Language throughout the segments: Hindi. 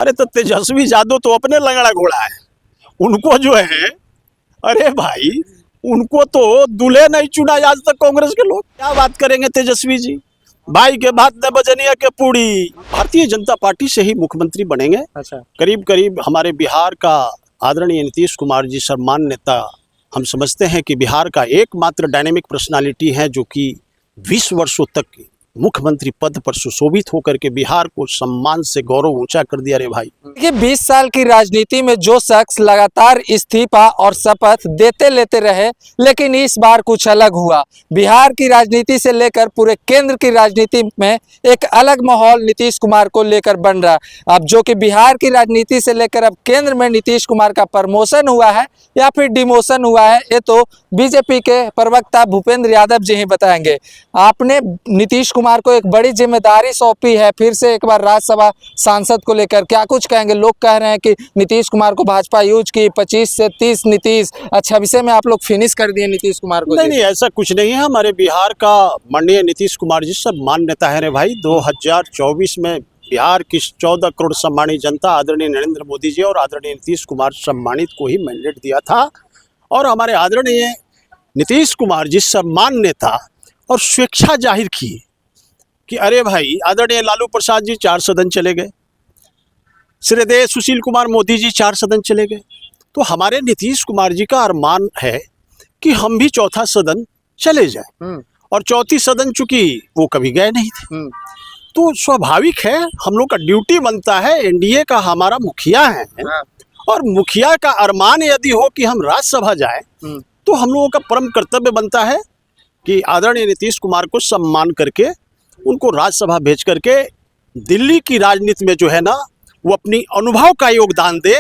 अरे तो तेजस्वी यादव तो अपने लंगड़ा घोड़ा है, उनको जो है, अरे भाई उनको तो दूल्हे नहीं चुना आज तक कांग्रेस के लोग। क्या बात करेंगे तेजस्वी जी, भाई के भात न बजनिया के पूरी। भारतीय जनता पार्टी से ही मुख्यमंत्री बनेंगे। अच्छा, करीब करीब हमारे बिहार का आदरणीय नीतीश कुमार जी सम्मान नेता, हम समझते हैं कि बिहार का एकमात्र डायनेमिक पर्सनालिटी है जो कि 20 वर्षों तक मुख्यमंत्री पद पर सुशोभित होकर के बिहार को सम्मान से गौरव ऊंचा कर दिया। रे भाई, देखिए 20 साल की राजनीति में जो शख्स लगातार इस्तीफा और शपथ देते लेते रहे, लेकिन इस बार कुछ अलग हुआ। बिहार की राजनीति से लेकर पूरे केंद्र की राजनीति में एक अलग माहौल नीतीश कुमार को लेकर बन रहा। अब जो कि बिहार की राजनीति से लेकर अब केंद्र में नीतीश कुमार का प्रमोशन हुआ है या फिर डिमोशन हुआ है, ये तो बीजेपी के प्रवक्ता भूपेंद्र यादव जी ही बताएंगे। आपने नीतीश कुमार को एक बड़ी जिम्मेदारी सौंपी है, फिर से एक बार राज्यसभा सांसद को लेकर क्या कुछ कहेंगे? लोग कह रहे हैं कि नीतीश कुमार को भाजपा यूज की, 25 से 30 नीतीश, 26 में आप लोग फिनिश कर दिए नीतीश कुमार को। नहीं, ऐसा कुछ नहीं है। हमारे बिहार का माननीय नीतीश कुमार जी सम्मान नेता है। रे भाई, 2024 में बिहार की 14 करोड़ सम्मानित जनता आदरणीय नरेंद्र मोदी जी और आदरणीय नीतीश कुमार सम्मानित को ही मैंडेट दिया था, और हमारे आदरणीय नीतीश कुमार जी सम्मान नेता और स्वेच्छा जाहिर की कि अरे भाई, आदरणीय लालू प्रसाद जी 4 सदन चले गए, श्रीदेव सुशील कुमार मोदी जी 4 सदन चले गए, तो हमारे नीतीश कुमार जी का अरमान है कि हम भी चौथा सदन चले जाएं। और चौथी सदन चूंकि वो कभी गए नहीं थे, तो स्वाभाविक है हम लोग का ड्यूटी बनता है, एनडीए का हमारा मुखिया है, और मुखिया का अरमान यदि हो कि हम राज्यसभा जाए, तो हम लोगों का परम कर्तव्य बनता है कि आदरणीय नीतीश कुमार को सम्मान करके उनको राज्यसभा भेज करके दिल्ली की राजनीति में जो है ना, वो अपनी अनुभव का योगदान दे,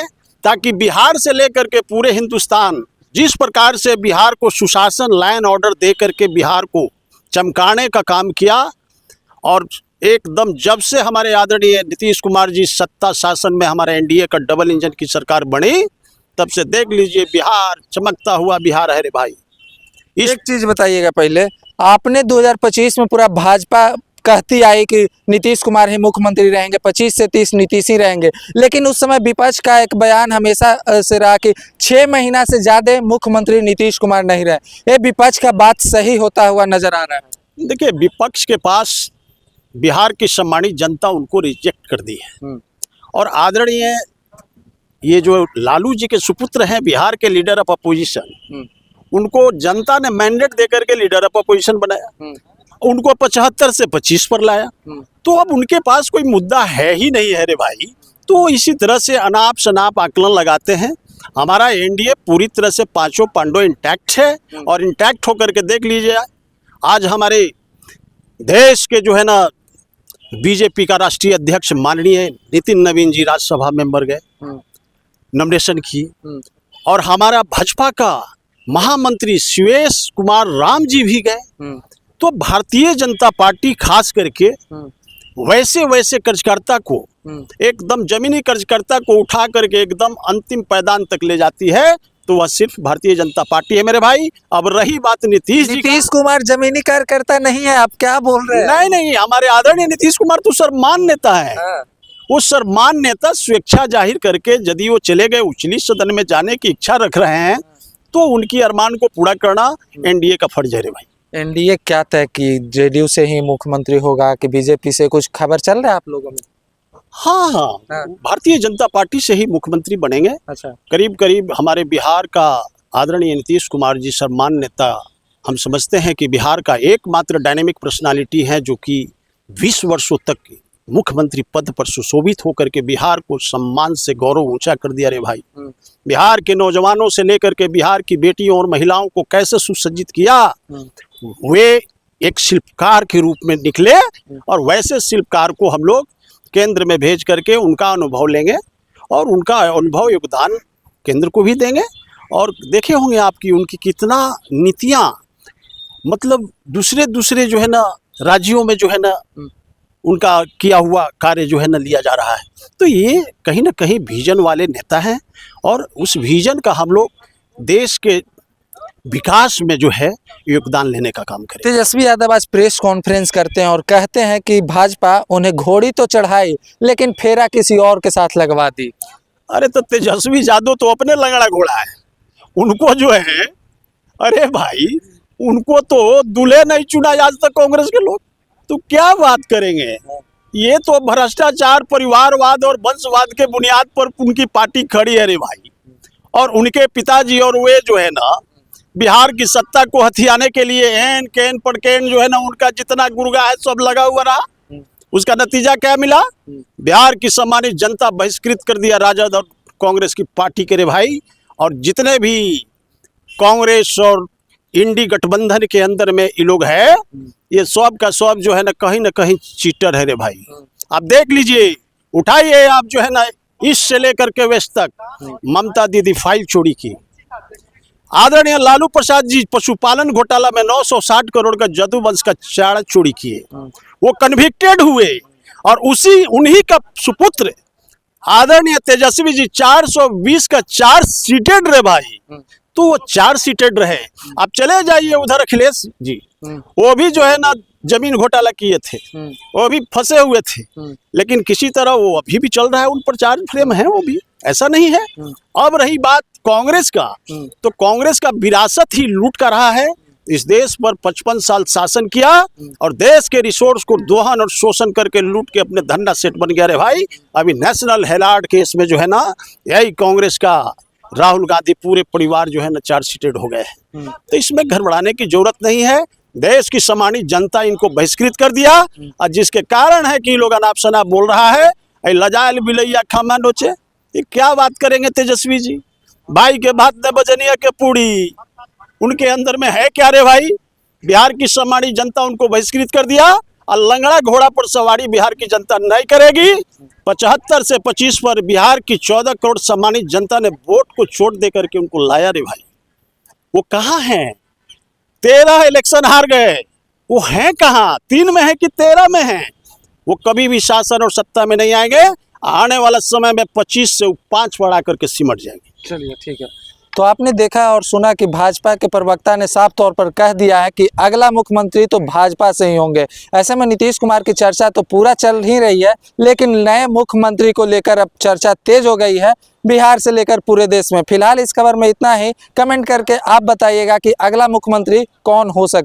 ताकि बिहार से लेकर के पूरे हिंदुस्तान जिस प्रकार से बिहार को सुशासन, लाइन ऑर्डर दे करके बिहार को चमकाने का काम किया, और एकदम जब से हमारे आदरणीय नीतीश कुमार जी सत्ता शासन में हमारे एनडीए का डबल इंजन की सरकार बनी, तब से देख लीजिए बिहार चमकता हुआ बिहार है। रे भाई, एक चीज बताइएगा, पहले आपने 2025 में पूरा भाजपा कहती आई कि नीतीश कुमार ही मुख्यमंत्री रहेंगे, 25 से 30 नीतीश ही रहेंगे, लेकिन उस समय विपक्ष का एक बयान हमेशा से रहा कि 6 महीना से ज्यादा मुख्यमंत्री नीतीश कुमार नहीं रहे। ये विपक्ष का बात सही होता हुआ नजर आ रहा है। देखिए, विपक्ष के पास बिहार की सम्मानित जनता उनको रिजेक्ट कर दी है, और आदरणीय ये जो लालू जी के सुपुत्र हैं बिहार के लीडर ऑफ अपोजिशन, उनको जनता ने मैंडेट देकर के लीडर ऑफ अपोजिशन बनाया, उनको 75 से 25 पर लाया, तो अब उनके पास कोई मुद्दा है ही नहीं है। रे भाई, तो इसी तरह से अनाप शनाप आकलन लगाते हैं। हमारा एनडीए पूरी तरह से पांचों पांडव इंटैक्ट है, और इंटैक्ट होकर के देख लीजिए, आज हमारे देश के जो है ना बीजेपी का राष्ट्रीय अध्यक्ष माननीय नितिन नवीन जी राज्यसभा मेंबर गए, नॉमिनेशन की, और हमारा भाजपा का महामंत्री सुरेश कुमार राम जी भी गए। तो भारतीय जनता पार्टी खास करके वैसे वैसे कार्यकर्ता को, एकदम जमीनी कार्यकर्ता को उठा करके एकदम अंतिम पैदान तक ले जाती है, तो वह सिर्फ भारतीय जनता पार्टी है। मेरे भाई, अब रही बात नीतीश कुमार जमीनी कार्यकर्ता नहीं है, आप क्या बोल रहे हैं? नहीं, हमारे आदरणीय नीतीश कुमार तो सम्मान नेता है। वो सम्मान नेता स्वेच्छा जाहिर करके यदि वो चले गए, उच्चली सदन में जाने की इच्छा रख रहे हैं, तो उनकी अरमान को पूरा करना एनडीए का फर्ज है। रे भाई, एनडीए क्या तय कि जेडीयू से ही मुख्यमंत्री होगा कि बीजेपी से? कुछ खबर चल रहा है आप लोगों में? हाँ, भारतीय जनता पार्टी से ही मुख्यमंत्री बनेंगे। अच्छा, करीब करीब हमारे बिहार का आदरणीय नीतीश कुमार जी सम्मान नेता, हम समझते हैं कि बिहार का एकमात्र डायनेमिक पर्सनालिटी है जो कि 20 वर्षों तक मुख्यमंत्री पद पर सुशोभित होकर के बिहार को सम्मान से गौरव ऊंचा कर दिया। रे भाई, बिहार के नौजवानों से लेकर के बिहार की बेटियों और महिलाओं को कैसे सुसज्जित किया, वे एक शिल्पकार के रूप में निकले, और वैसे शिल्पकार को हम लोग केंद्र में भेज करके उनका अनुभव लेंगे, और उनका अनुभव योगदान केंद्र को भी देंगे। और देखे होंगे आपकी उनकी कितना नीतियाँ, मतलब दूसरे जो है ना राज्यों में जो है ना उनका किया हुआ कार्य जो है ना लिया जा रहा है। तो ये कहीं ना कहीं विजन वाले नेता हैं, और उस विजन का हम लोग देश के विकास में जो है योगदान लेने का काम करें। तेजस्वी यादव आज प्रेस कॉन्फ्रेंस करते हैं और कहते हैं कि भाजपा उन्हें घोड़ी तो चढ़ाई लेकिन फेरा किसी और के साथ लगवा दी। अरे तो तेजस्वी यादव तो अपने लंगड़ा घोड़ा है, उनको जो है, अरे भाई उनको तो दूल्हे नहीं चुना आज तक कांग्रेस के लोग, तो क्या बात करेंगे। ये तो भ्रष्टाचार, परिवारवाद और वंशवाद के बुनियाद पर उनकी पार्टी खड़ी है रे भाई। और उनके पिताजी और वे जो है ना बिहार की सत्ता को हथियाने के लिए एन कैन पड़केन जो है ना उनका जितना गुर्गा है सब लगा हुआ रहा। उसका नतीजा क्या मिला? बिहार की सम्मानित जनता बहिष्कृत कर दिया राजद और कांग्रेस की पार्टी के रे भाई। और जितने भी कांग्रेस और इंडी गठबंधन के अंदर में ये लोग है, ये सब का सब जो है ना कहीं चीटर है रे भाई। आप देख लीजिए, उठाइए आप जो है ना ईस्ट से लेकर के वेस्ट तक ममता दीदी फाइल चोरी की। आदरणीय लालू प्रसाद जी पशुपालन घोटाला में 960 करोड़ का जदुवंश का चारा चोरी किए, वो कन्विक्टेड हुए। और उन्हीं का सुपुत्र आदरणीय तेजस्वी जी 420 का 4 सीटेड रहे भाई, तो वो 4 सीटेड रहे। आप चले जाइए उधर अखिलेश जी, वो भी जो है ना जमीन घोटाला किए थे, वो भी फंसे हुए थे, लेकिन किसी तरह वो अभी भी चल रहा है, उन पर चार्ज फ्रेम है, वो भी ऐसा नहीं है। अब रही बात कांग्रेस का, तो कांग्रेस का विरासत ही लूट का रहा है। इस देश पर 55 साल शासन किया और देश के रिसोर्स को दोहन और शोषण करके लूट के अपने धंधा सेट बन गया रे भाई। अभी नेशनल हेराल्ड केस में जो है ना यही कांग्रेस का राहुल गांधी पूरे परिवार जो है ना 4 सीटेड हो गए हैं। तो इसमें घबराने की जरूरत नहीं है। देश की सम्मानित जनता इनको बहिष्कृत कर दिया, और जिसके कारण है कि लोग अनाप शनाप बोल रहा है, लजायल बिलैया खामा नोचे। ये क्या बात करेंगे तेजस्वी जी? भाई के भात ने बजनिया के पूरी, उनके अंदर में है क्या रे भाई? बिहार की सम्मानित जनता उनको बहिष्कृत कर दिया और लंगड़ा घोड़ा पर सवारी बिहार की जनता नहीं करेगी। 75 से 25 पर बिहार की 14 करोड़ सम्मानित जनता ने वोट को चोट दे करके उनको लाया रे भाई। वो कहाँ हैं? 13 इलेक्शन हार गए, वो हैं कहाँ? 3 में है कि 13 में है? वो कभी भी शासन और सत्ता में नहीं आएंगे। आने वाला समय में 25 से 5 पर आकर के सिमट जाएंगे। चलिए ठीक है। तो आपने देखा और सुना कि भाजपा के प्रवक्ता ने साफ तौर पर कह दिया है कि अगला मुख्यमंत्री तो भाजपा से ही होंगे। ऐसे में नीतीश कुमार की चर्चा तो पूरा चल ही रही है, लेकिन नए मुख्यमंत्री को लेकर अब चर्चा तेज हो गई है बिहार से लेकर पूरे देश में। फिलहाल इस खबर में इतना ही। कमेंट करके आप बताइएगा कि अगला मुख्यमंत्री कौन हो सकता है।